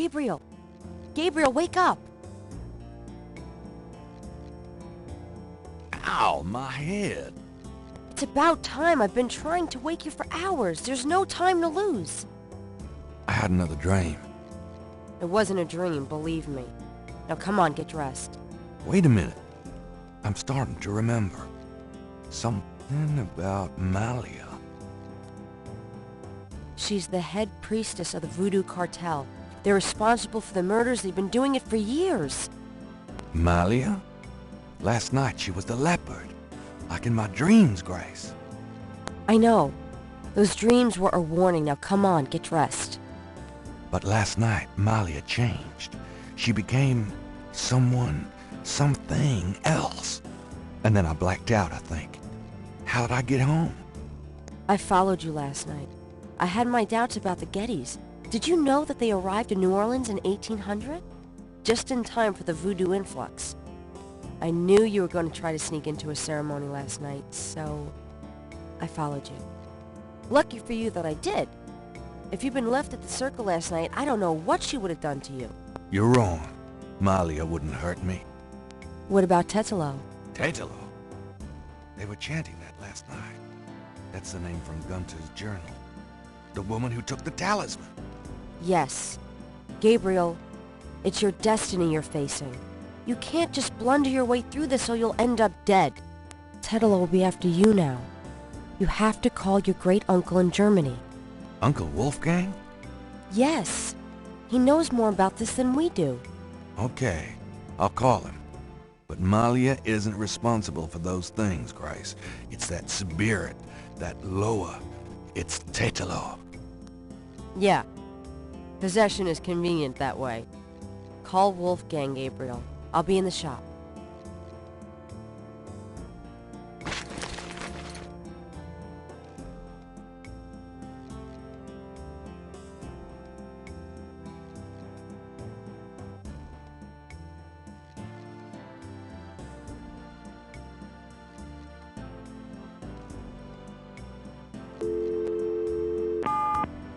Gabriel! Gabriel, wake up! Ow, my head. It's about time. I've been trying to wake you for hours. There's no time to lose. I had another dream. It wasn't a dream, believe me. Now come on, get dressed. Wait a minute. I'm starting to remember. Something about Malia. She's the head priestess of the Voodoo cartel. They're responsible for the murders. They've been doing it for years. Malia? Last night she was the leopard. Like in my dreams, Grace. I know. Those dreams were a warning. Now come on, get dressed. But last night, Malia changed. She became something else. And then I blacked out, I think. How did I get home? I followed you last night. I had my doubts about the Gettys. Did you know that they arrived in New Orleans in 1800? Just in time for the voodoo influx. I knew you were going to try to sneak into a ceremony last night, so I followed you. Lucky for you that I did. If you'd been left at the circle last night, I don't know what she would have done to you. You're wrong. Malia wouldn't hurt me. What about Tetelo? Tetelo? They were chanting that last night. That's the name from Gunter's journal. The woman who took the talisman. Yes. Gabriel, it's your destiny you're facing. You can't just blunder your way through this or you'll end up dead. Tetelo will be after you now. You have to call your great-uncle in Germany. Uncle Wolfgang? Yes. He knows more about this than we do. Okay, I'll call him. But Malia isn't responsible for those things, Grace. It's that spirit, that Loa. It's Tetelo. Yeah. Possession is convenient that way. Call Wolfgang, Gabriel. I'll be in the shop.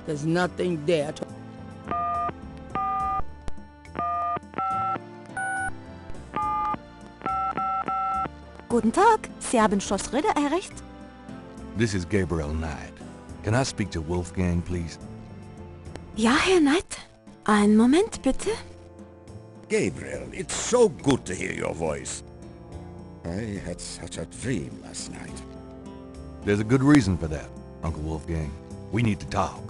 There's nothing there to... Guten Tag, Sie haben Schloss Ritter erreicht? This is Gabriel Knight. Can I speak to Wolfgang, please? Ja, Herr Knight. Einen Moment, bitte. Gabriel, it's so good to hear your voice. I had such a dream last night. There's a good reason for that, Uncle Wolfgang. We need to talk.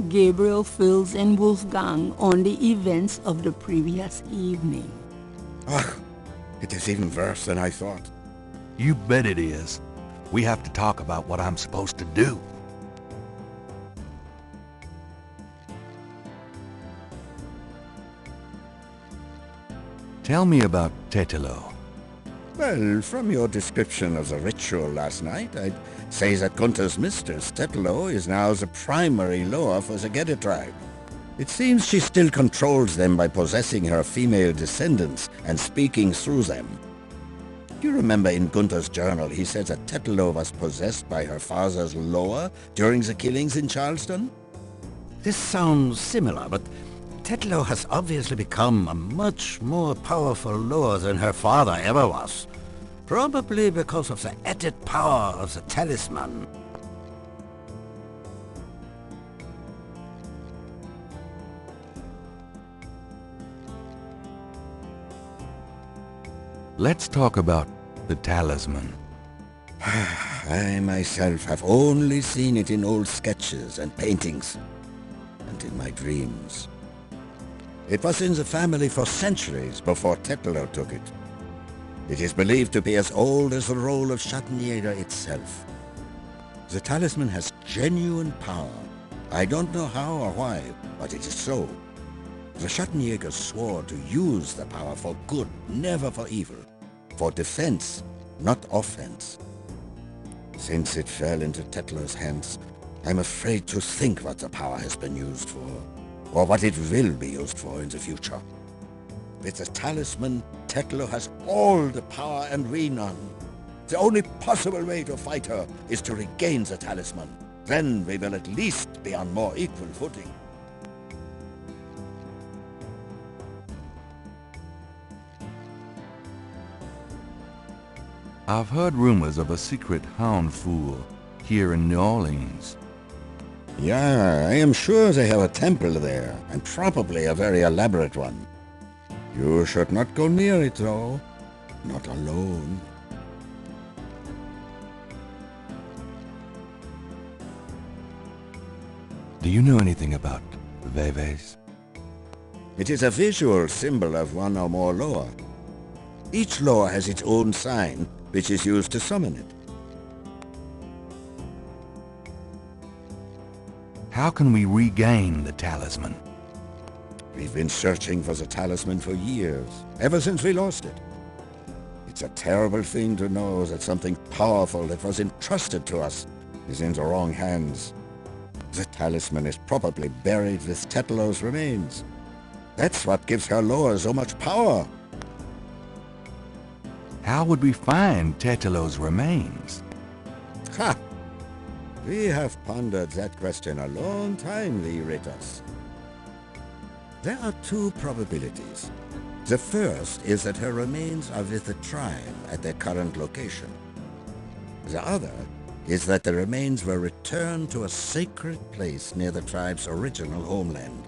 Gabriel fills in Wolfgang on the events of the previous evening. Ah, it is even worse than I thought. You bet it is. We have to talk about what I'm supposed to do. Tell me about Tetelo. Well, from your description of the ritual last night, I'd say that Gunther's mistress, Tetelo, is now the primary Loa for the Gedde tribe. It seems she still controls them by possessing her female descendants and speaking through them. Do you remember in Gunther's journal he said that Tetelo was possessed by her father's Loa during the killings in Charleston? This sounds similar, but Tetelo has obviously become a much more powerful Loa than her father ever was. Probably because of the added power of the talisman. Let's talk about the talisman. I myself have only seen it in old sketches and paintings, and in my dreams. It was in the family for centuries before Tetelo took it. It is believed to be as old as the role of Schattenjäger itself. The talisman has genuine power. I don't know how or why, but it is so. The Schattenjägers swore to use the power for good, never for evil. For defense, not offense. Since it fell into Tetlo's hands, I'm afraid to think what the power has been used for, or what it will be used for in the future. With the talisman, Tetlo has all the power and we none. The only possible way to fight her is to regain the talisman. Then we will at least be on more equal footing. I've heard rumors of a secret hound fool here in New Orleans. Yeah, I am sure they have a temple there, and probably a very elaborate one. You should not go near it, though. Not alone. Do you know anything about Veves? It is a visual symbol of one or more Loa. Each Loa has its own sign, which is used to summon it. How can we regain the talisman? We've been searching for the talisman for years, ever since we lost it. It's a terrible thing to know that something powerful that was entrusted to us is in the wrong hands. The talisman is probably buried with Tetelo's remains. That's what gives her Loa so much power. How would we find Tetelo's remains? Ha! We have pondered that question a long time, Veritas. There are two probabilities. The first is that her remains are with the tribe at their current location. The other is that the remains were returned to a sacred place near the tribe's original homeland.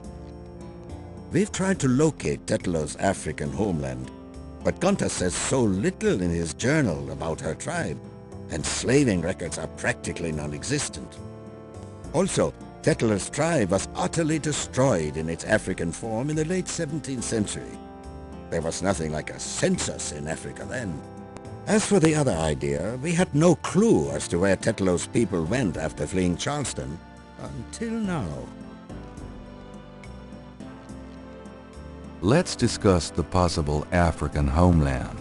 We've tried to locate Tetelo's African homeland, but Gunter says so little in his journal about her tribe, and slaving records are practically non-existent. Also, Tetelo's tribe was utterly destroyed in its African form in the late 17th century. There was nothing like a census in Africa then. As for the other idea, we had no clue as to where Tetelo's people went after fleeing Charleston, until now. Let's discuss the possible African homeland.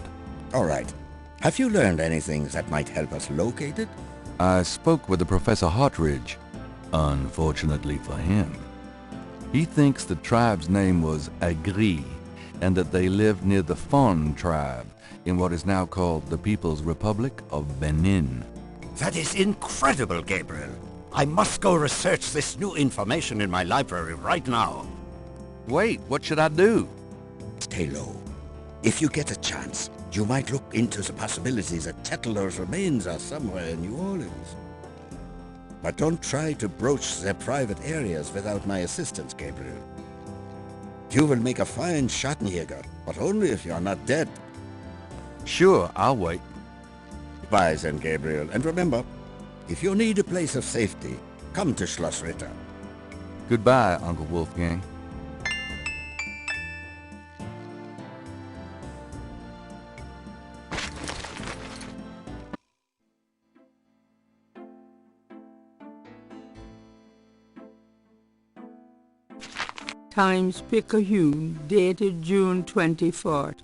All right. Have you learned anything that might help us locate it? I spoke with the Professor Hartridge. Unfortunately for him, he thinks the tribe's name was Agri, and that they lived near the Fon tribe in what is now called the People's Republic of Benin. That is incredible, Gabriel. I must go research this new information in my library right now. Wait, what should I do? Stay low. If you get a chance, you might look into the possibility that Tetelo's remains are somewhere in New Orleans. But don't try to broach their private areas without my assistance, Gabriel. You will make a fine Schattenjäger, but only if you are not dead. Sure, I'll wait. Goodbye then, Gabriel, and remember, if you need a place of safety, come to Schloss Ritter. Goodbye, Uncle Wolfgang. Times-Picayune, dated June 24th,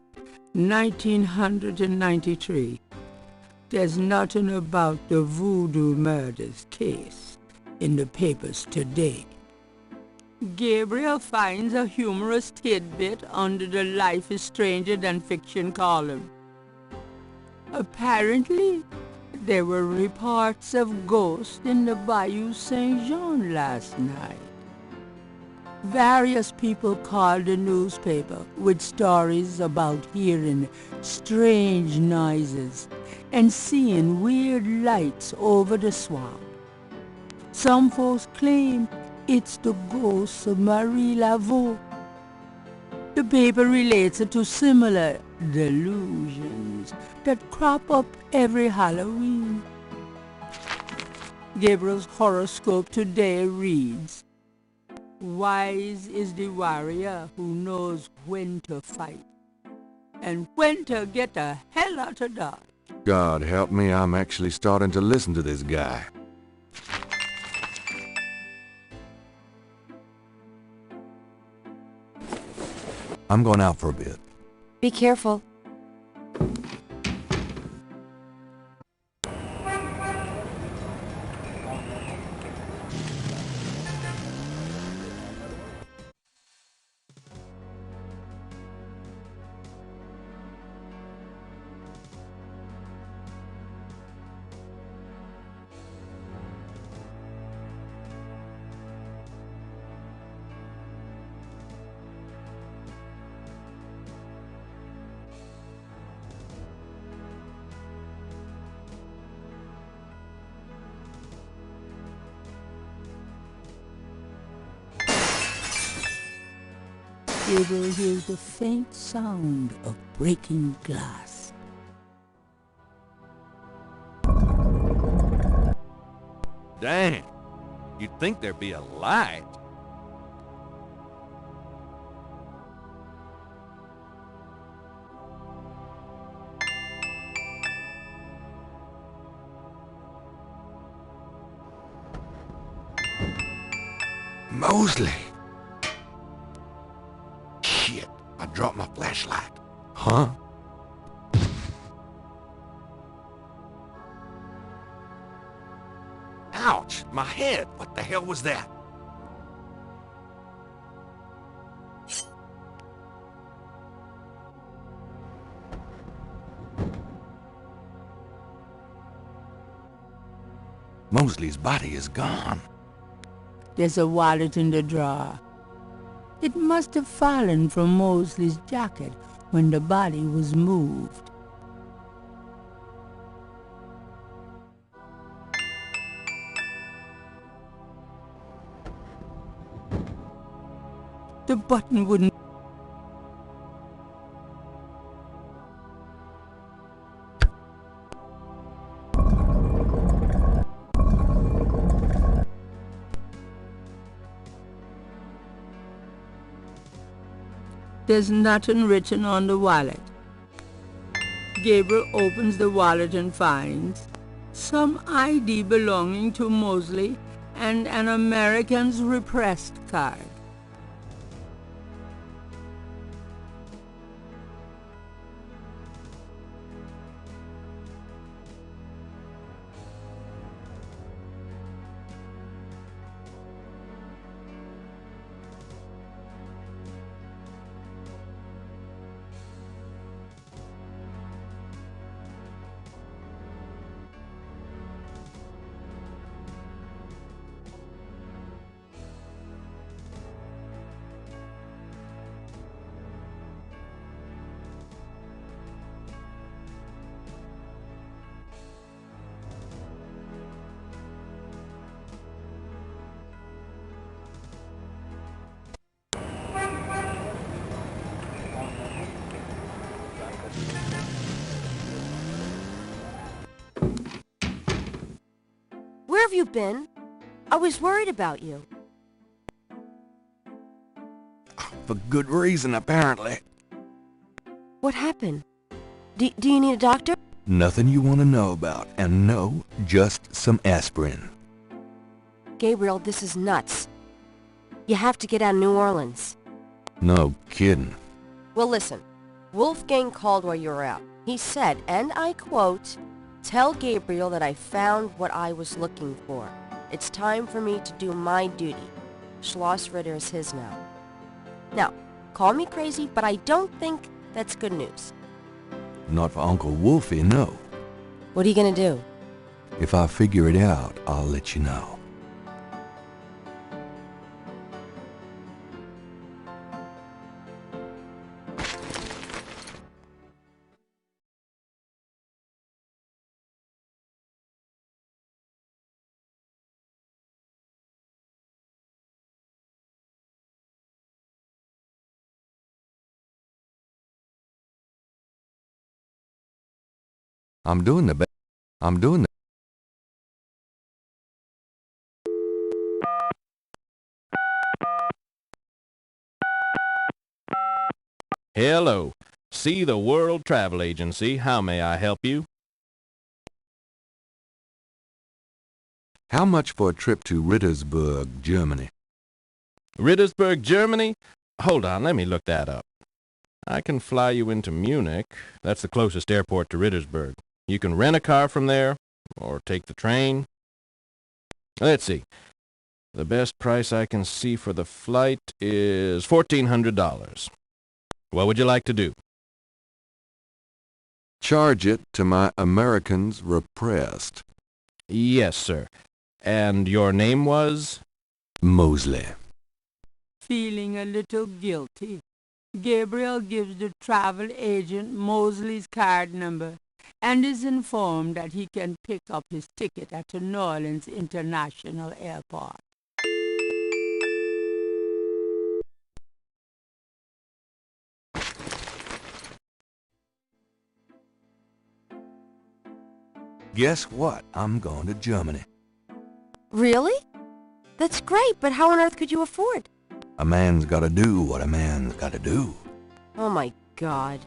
1993. There's nothing about the voodoo murders case in the papers today. Gabriel finds a humorous tidbit under the Life is Stranger Than Fiction column. Apparently, there were reports of ghosts in the Bayou Saint Jean last night. Various people called the newspaper with stories about hearing strange noises and seeing weird lights over the swamp. Some folks claim it's the ghost of Marie Laveau. The paper relates it to similar delusions that crop up every Halloween. Gabriel's horoscope today reads, "Wise is the warrior who knows when to fight and when to get the hell out of Dodge." God help me, I'm actually starting to listen to this guy. I'm going out for a bit. Be careful. Gabriel hears the faint sound of breaking glass. Dang, you'd think there'd be a light. Mosley! Shit, I dropped my flashlight. Huh? Ouch! My head! What the hell was that? Mosley's body is gone. There's a wallet in the drawer. It must have fallen from Mosley's jacket when the body was moved. The button wouldn't. There's nothing written on the wallet. Gabriel opens the wallet and finds some ID belonging to Mosley and an American's repressed card. Where have you been? I was worried about you. For good reason, apparently. What happened? Do you need a doctor? Nothing you want to know about, and no, just some aspirin. Gabriel, this is nuts. You have to get out of New Orleans. No kidding. Well, listen. Wolfgang called while you were out. He said, and I quote, "Tell Gabriel that I found what I was looking for. It's time for me to do my duty. Schloss Ritter is his now." Now, call me crazy, but I don't think that's good news. Not for Uncle Wolfie, no. What are you gonna do? If I figure it out, I'll let you know. I'm doing the best. I'm doing the... Hello. See the World Travel Agency. How may I help you? How much for a trip to Rittersburg, Germany? Rittersburg, Germany? Hold on, let me look that up. I can fly you into Munich. That's the closest airport to Rittersburg. You can rent a car from there, or take the train. Let's see. The best price I can see for the flight is $1,400. What would you like to do? Charge it to my Americans repressed. Yes, sir. And your name was? Mosley. Feeling a little guilty, Gabriel gives the travel agent Mosley's card number and is informed that he can pick up his ticket at the New Orleans International Airport. Guess what? I'm going to Germany. Really? That's great, but how on earth could you afford? A man's gotta do what a man's gotta do. Oh my God.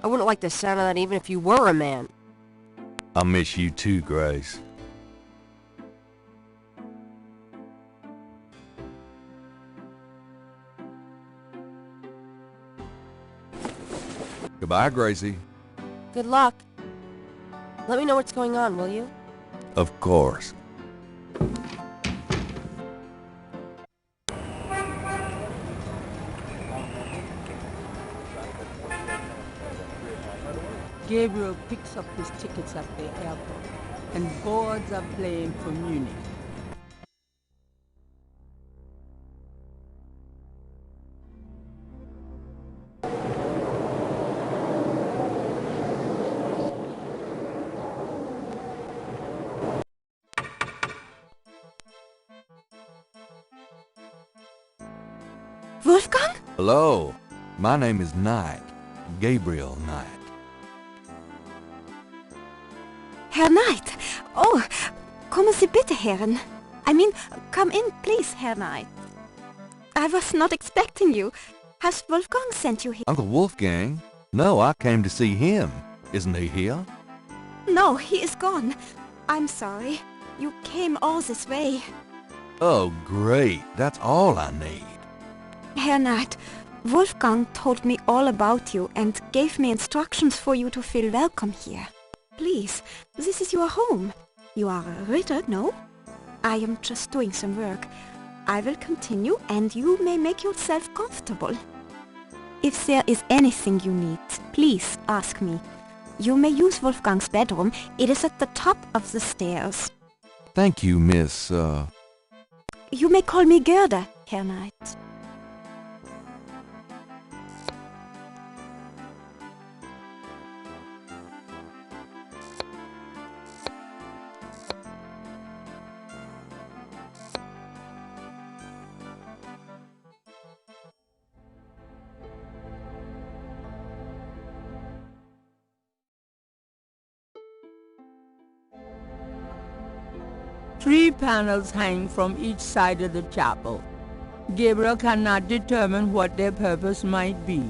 I wouldn't like the sound of that even if you were a man. I'll miss you too, Grace. Goodbye, Gracie. Good luck. Let me know what's going on, will you? Of course. Gabriel picks up his tickets at the airport and boards a plane for Munich. Wolfgang? Hello. My name is Knight. Gabriel Knight. Herr Knight. Oh, kommen Sie bitte herein. I mean, come in, please, Herr Knight. I was not expecting you. Has Wolfgang sent you here? Uncle Wolfgang? No, I came to see him. Isn't he here? No, he is gone. I'm sorry. You came all this way. Oh, great. That's all I need. Herr Knight, Wolfgang told me all about you and gave me instructions for you to feel welcome here. Please, this is your home. You are a Ritter, no? I am just doing some work. I will continue and you may make yourself comfortable. If there is anything you need, please ask me. You may use Wolfgang's bedroom. It is at the top of the stairs. Thank you, Miss, You may call me Gerda, Herr Knight. Three panels hang from each side of the chapel. Gabriel cannot determine what their purpose might be.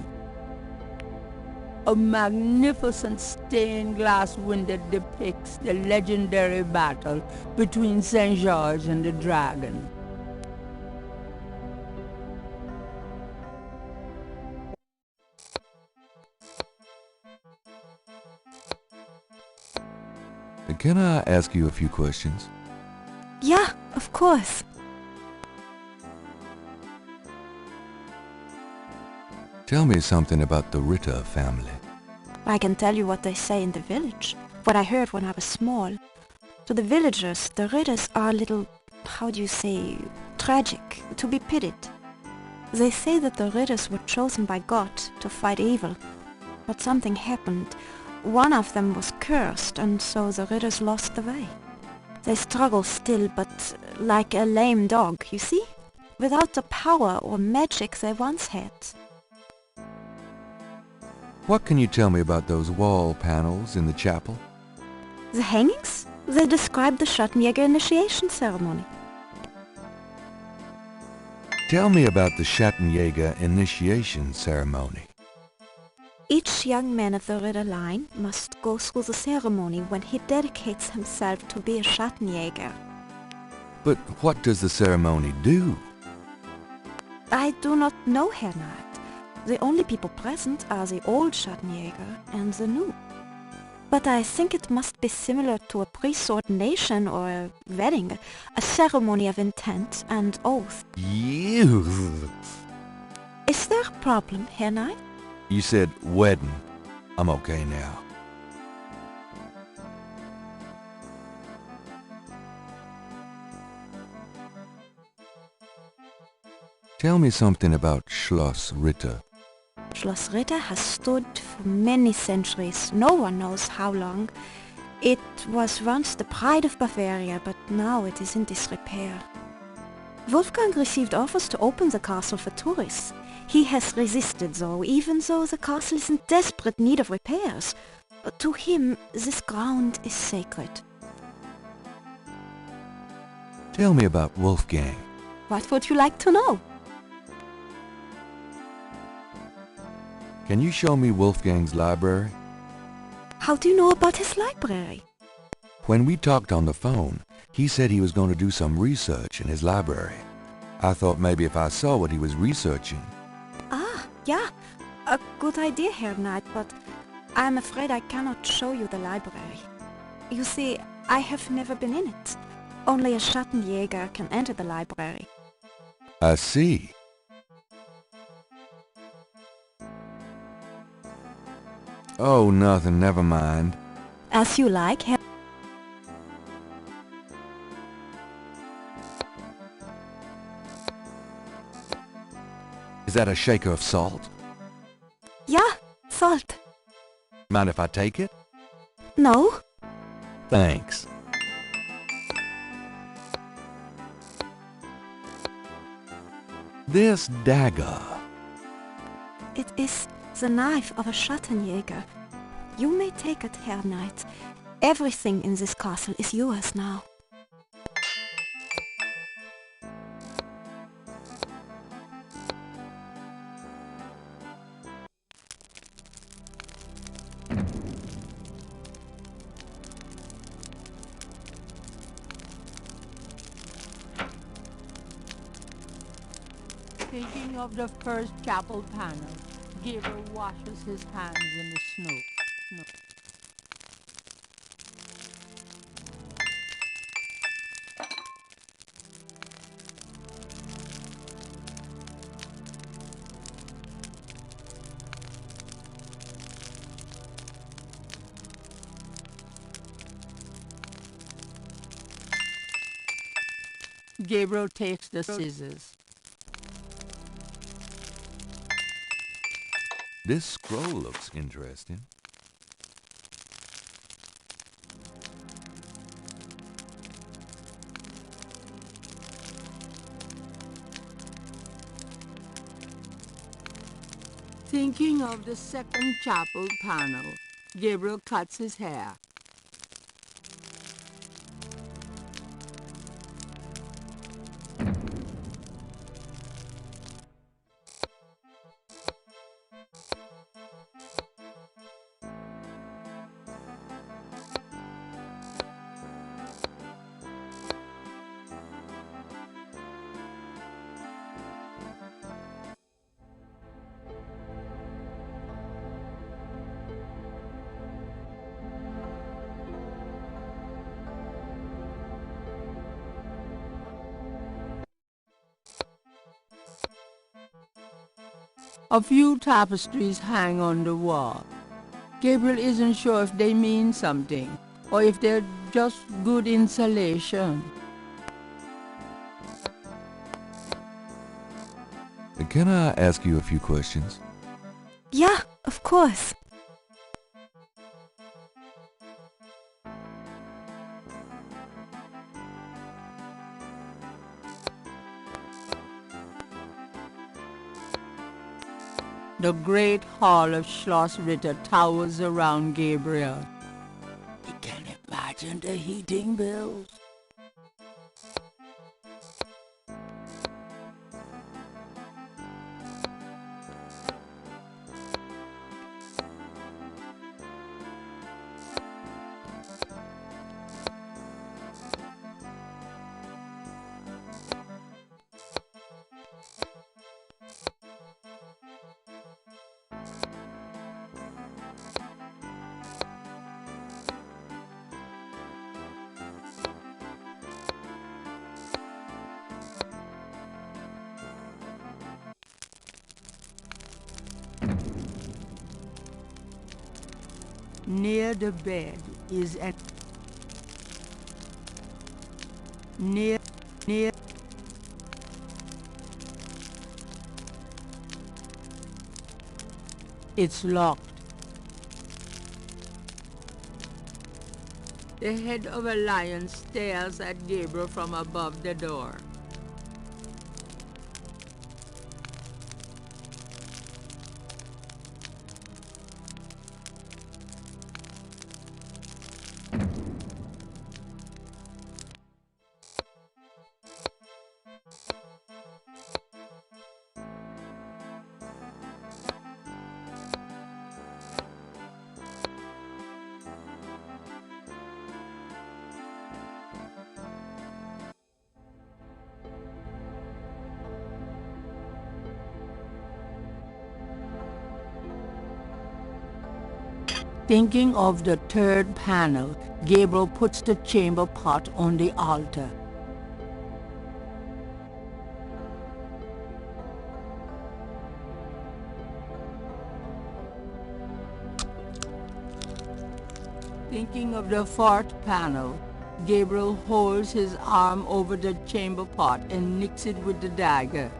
A magnificent stained glass window depicts the legendary battle between St. George and the dragon. Can I ask you a few questions? Yeah, of course. Tell me something about the Ritter family. I can tell you what they say in the village, what I heard when I was small. To the villagers, the Ritters are a little, how do you say, tragic, to be pitied. They say that the Ritters were chosen by God to fight evil, but something happened. One of them was cursed, and so the Ritters lost the way. They struggle still, but like a lame dog, you see? Without the power or magic they once had. What can you tell me about those wall panels in the chapel? The hangings? They describe the Schattenjäger initiation ceremony. Tell me about the Schattenjäger initiation ceremony. Each young man of the Ritter line must go through the ceremony when he dedicates himself to be a Schattenjäger. But what does the ceremony do? I do not know, Herr Knight. The only people present are the old Schattenjäger and the new. But I think it must be similar to a priest's ordination or a wedding, a ceremony of intent and oath. You. Is there a problem, Herr Knight? You said wedding. I'm okay now. Tell me something about Schloss Ritter. Schloss Ritter has stood for many centuries, no one knows how long. It was once the pride of Bavaria, but now it is in disrepair. Wolfgang received offers to open the castle for tourists. He has resisted though, even though the castle is in desperate need of repairs. To him, this ground is sacred. Tell me about Wolfgang. What would you like to know? Can you show me Wolfgang's library? How do you know about his library? When we talked on the phone, he said he was going to do some research in his library. I thought maybe if I saw what he was researching. Ah, yeah. A good idea, Herr Knight, but I'm afraid I cannot show you the library. You see, I have never been in it. Only a Schattenjäger can enter the library. I see. Oh, nothing, never mind. As you like, Herr... Is that a shaker of salt? Yeah, salt. Mind if I take it? No? Thanks. This dagger. It is the knife of a Schattenjäger. You may take it, Herr Knight. Everything in this castle is yours now. Thinking of the first chapel panel, Gabriel washes his hands in the snow. Gabriel takes the scissors. This scroll looks interesting. Thinking of the second chapel panel, Gabriel cuts his hair. A few tapestries hang on the wall. Gabriel isn't sure if they mean something, or if they're just good insulation. Can I ask you a few questions? Yeah, of course. The great hall of Schloss Ritter towers around Gabriel. He can imagine the heating bills. Near the bed is an near it's locked. The head of a lion stares at Gabriel from above the door. Thinking of the third panel, Gabriel puts the chamber pot on the altar. Thinking of the fourth panel, Gabriel holds his arm over the chamber pot and nicks it with the dagger.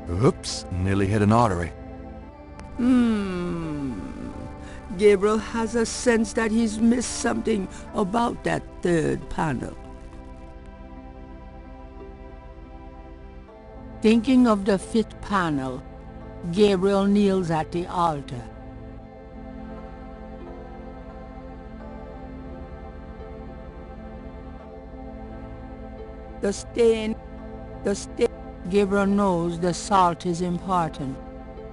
Oops, nearly hit an artery. Gabriel has a sense that he's missed something about that third panel. Thinking of the fifth panel, Gabriel kneels at the altar. The stain. Gabriel knows the salt is important,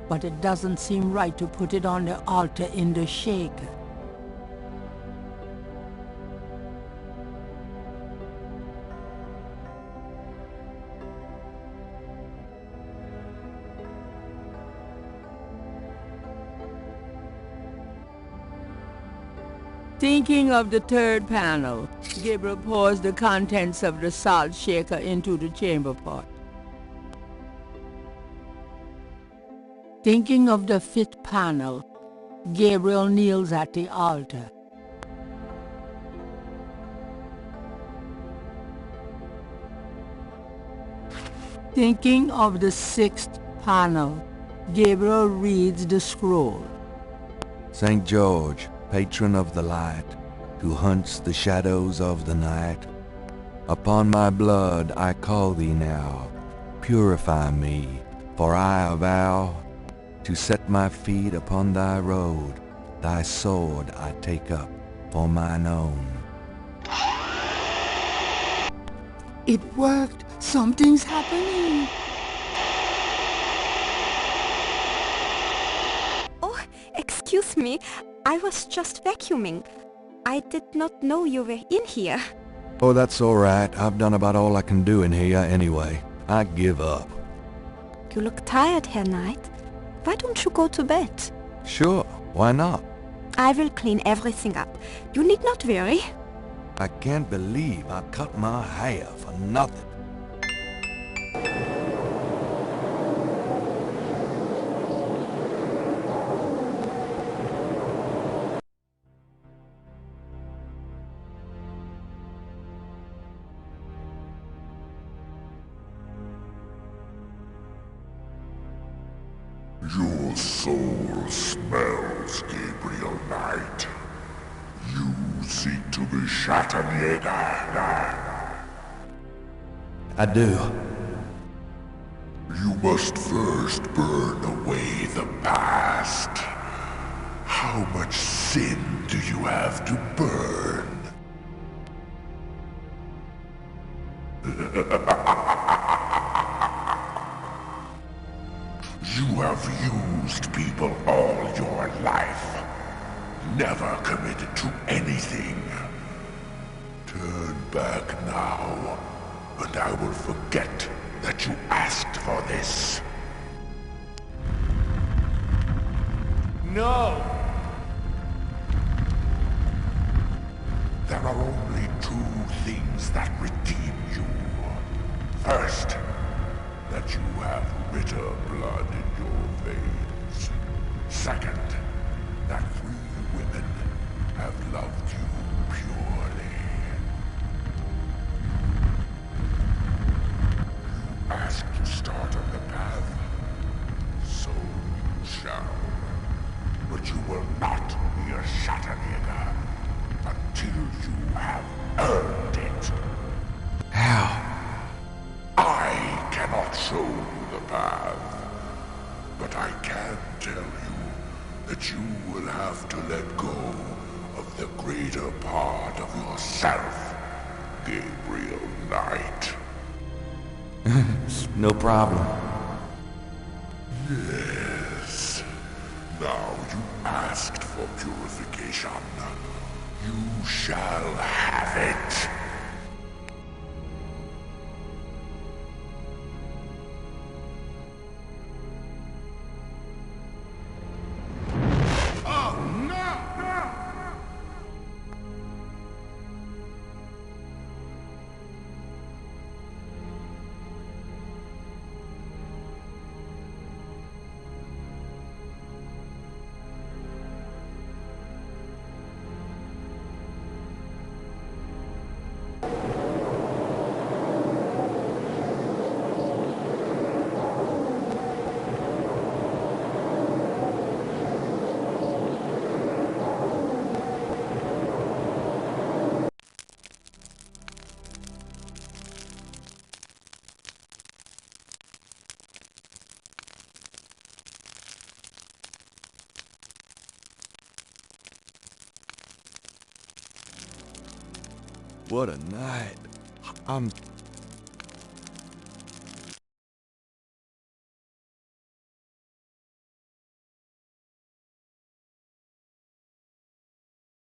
but it doesn't seem right to put it on the altar in the shaker. Thinking of the third panel, Gabriel pours the contents of the salt shaker into the chamber pot. Thinking of the fifth panel, Gabriel kneels at the altar. Thinking of the sixth panel, Gabriel reads the scroll. St. George, patron of the light, who hunts the shadows of the night, upon my blood I call thee now, purify me, for I avow to set my feet upon thy road, thy sword I take up for mine own. It worked! Something's happening! Oh, excuse me. I was just vacuuming. I did not know you were in here. Oh, that's all right. I've done about all I can do in here anyway. I give up. You look tired, Herr Knight. Why don't you go to bed? Sure, why not? I will clean everything up. You need not worry. I can't believe I cut my hair for nothing. Your soul smells, Gabriel Knight. You seek to be Schattenjäger. I do. You must first burn away the past. How much sin do you have to burn? You have used people all your life. Never committed to anything. Turn back now, and I will forget that you asked for this. No! There are only two things that redeem you. First, that you have bitter blood in your veins. Second, that 3 women have loved you purely. You asked to start on the path, so you shall. But you will not be a Schattenjäger until you have earned it. How? I cannot show you the path, but I can tell you that you will have to let go of the greater part of yourself, Gabriel Knight. No problem. Yes. Now you asked for purification. You shall have it. What a night. I'm